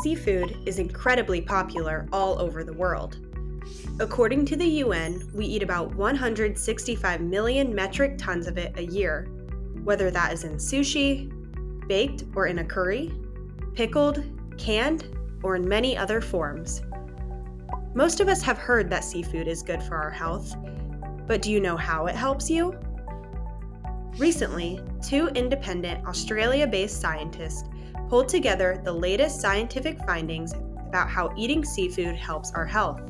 Seafood is incredibly popular all over the world. According to the UN, we eat about 165 million metric tons of it a year, whether that is in sushi, baked or in a curry, pickled, canned, or in many other forms. Most of us have heard that seafood is good for our health, but do you know how it helps you? Recently, two independent Australia-based scientists pulled together the latest scientific findings about how eating seafood helps our health.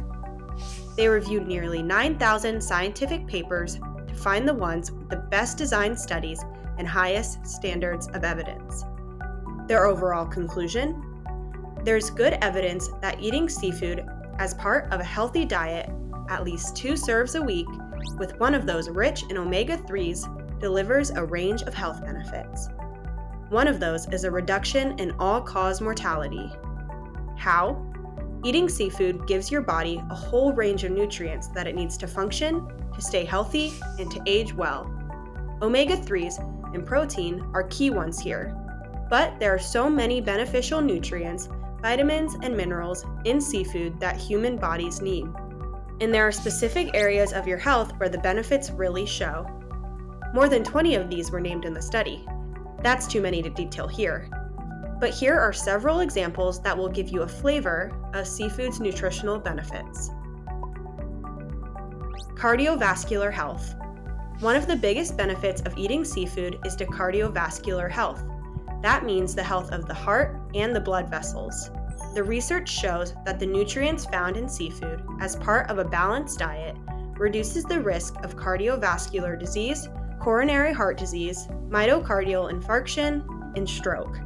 They reviewed nearly 9,000 scientific papers to find the ones with the best designed studies and highest standards of evidence. Their overall conclusion? There's good evidence that eating seafood as part of a healthy diet, at least 2 serves a week, with one of those rich in omega-3s, delivers a range of health benefits. One of those is a reduction in all-cause mortality. How? Eating seafood gives your body a whole range of nutrients that it needs to function, to stay healthy, and to age well. Omega-3s and protein are key ones here, but there are so many beneficial nutrients, vitamins, and minerals in seafood that human bodies need. And there are specific areas of your health where the benefits really show. More than 20 of these were named in the study. That's too many to detail here. But here are several examples that will give you a flavor of seafood's nutritional benefits. Cardiovascular health. One of the biggest benefits of eating seafood is to cardiovascular health. That means the health of the heart and the blood vessels. The research shows that the nutrients found in seafood as part of a balanced diet reduces the risk of cardiovascular disease, coronary heart disease, myocardial infarction, and stroke.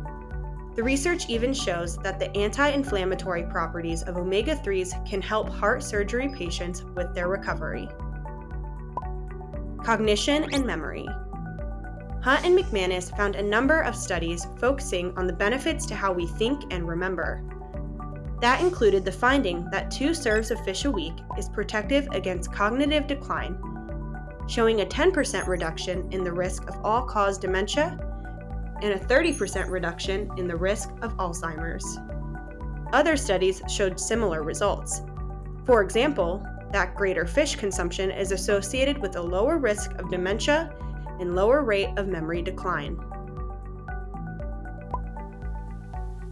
The research even shows that the anti-inflammatory properties of omega-3s can help heart surgery patients with their recovery. Cognition and memory. Hunt and McManus found a number of studies focusing on the benefits to how we think and remember. That included the finding that 2 serves of fish a week is protective against cognitive decline, showing a 10% reduction in the risk of all-cause dementia and a 30% reduction in the risk of Alzheimer's. Other studies showed similar results. For example, that greater fish consumption is associated with a lower risk of dementia and lower rate of memory decline.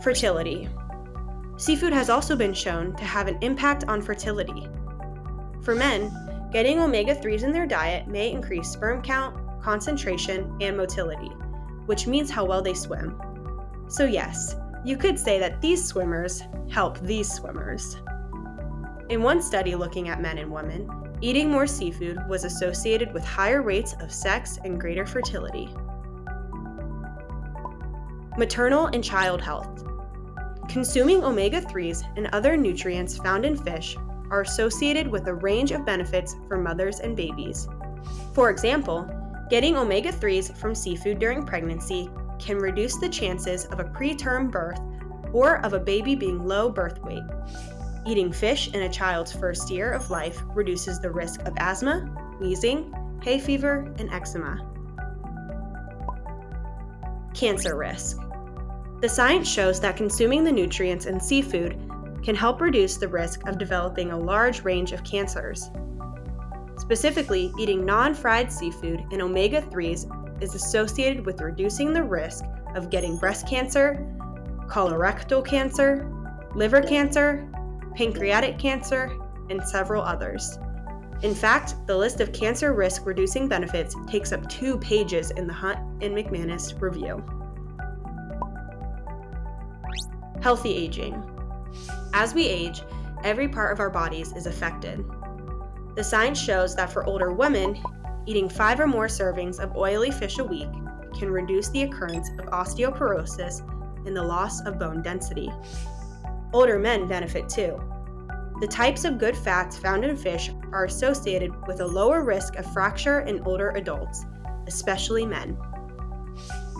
Fertility. Seafood has also been shown to have an impact on fertility. For men, getting omega-3s in their diet may increase sperm count, concentration, and motility, which means how well they swim. So yes, you could say that these swimmers help these swimmers. In one study looking at men and women, eating more seafood was associated with higher rates of sex and greater fertility. Maternal and child health. Consuming omega-3s and other nutrients found in fish are associated with a range of benefits for mothers and babies. For example, getting omega-3s from seafood during pregnancy can reduce the chances of a preterm birth or of a baby being low birth weight. Eating fish in a child's first year of life reduces the risk of asthma, wheezing, hay fever, and eczema. Cancer risk. The science shows that consuming the nutrients in seafood can help reduce the risk of developing a large range of cancers. Specifically, eating non-fried seafood and omega-3s is associated with reducing the risk of getting breast cancer, colorectal cancer, liver cancer, pancreatic cancer, and several others. In fact, the list of cancer risk reducing benefits takes up 2 pages in the Hunt and McManus review. Healthy aging. As we age, every part of our bodies is affected. The science shows that for older women, eating 5 or more servings of oily fish a week can reduce the occurrence of osteoporosis and the loss of bone density. Older men benefit too. The types of good fats found in fish are associated with a lower risk of fracture in older adults, especially men.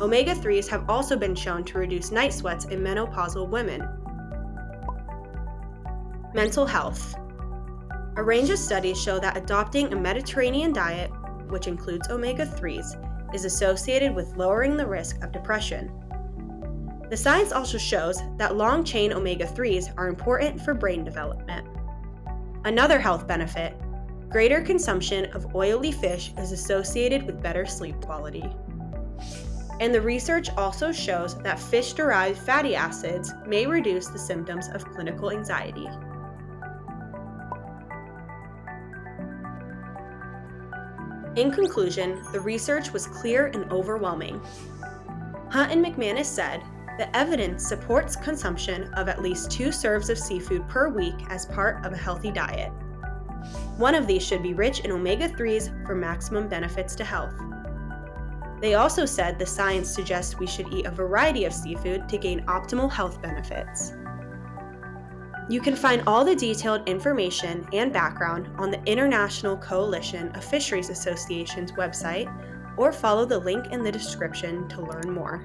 Omega-3s have also been shown to reduce night sweats in menopausal women. Mental health. A range of studies show that adopting a Mediterranean diet, which includes omega-3s, is associated with lowering the risk of depression. The science also shows that long-chain omega-3s are important for brain development. Another health benefit: greater consumption of oily fish is associated with better sleep quality. And the research also shows that fish-derived fatty acids may reduce the symptoms of clinical anxiety. In conclusion, the research was clear and overwhelming. Hunt and McManus said, "The evidence supports consumption of at least 2 serves of seafood per week as part of a healthy diet. One of these should be rich in omega-3s for maximum benefits to health." They also said the science suggests we should eat a variety of seafood to gain optimal health benefits. You can find all the detailed information and background on the International Coalition of Fisheries Associations website, or follow the link in the description to learn more.